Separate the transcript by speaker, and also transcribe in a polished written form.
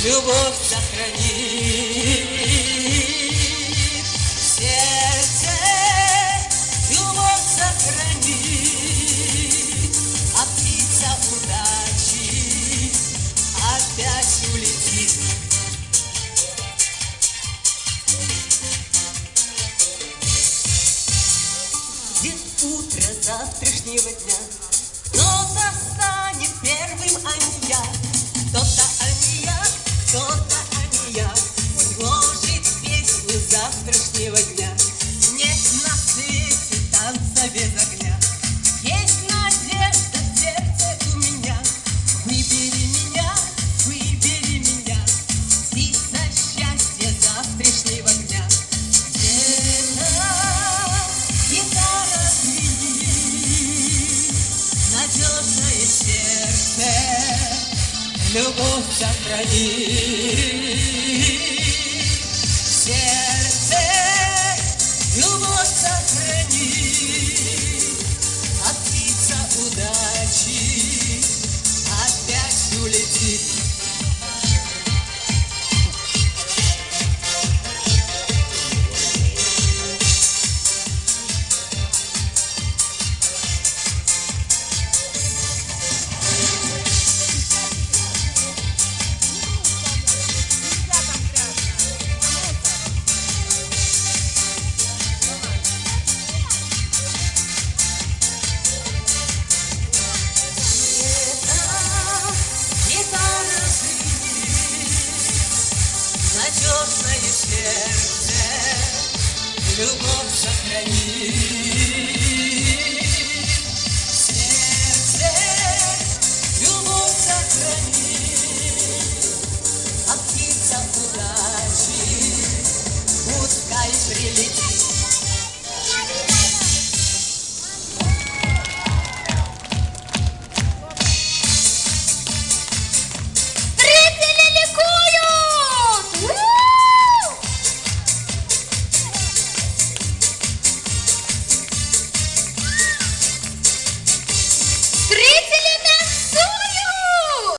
Speaker 1: любовь сохранит сердце, любовь сохранит, а птица удачи опять улетит. Утро завтрашнего дня кто-то станет первым, а не я. Кто-то, а не я, кто-то, а не я, сложит песню завтрашнего дня. Нет на свете танца без огня, есть надежда в сердце у меня. Выбери меня, птица счастья завтрашнего дня. Гитара звенит, надежное сердце, любовь сохранит. Сердце, любовь сохранит, а птица удачи опять улетит. Надежное сердце, любовь сохранит.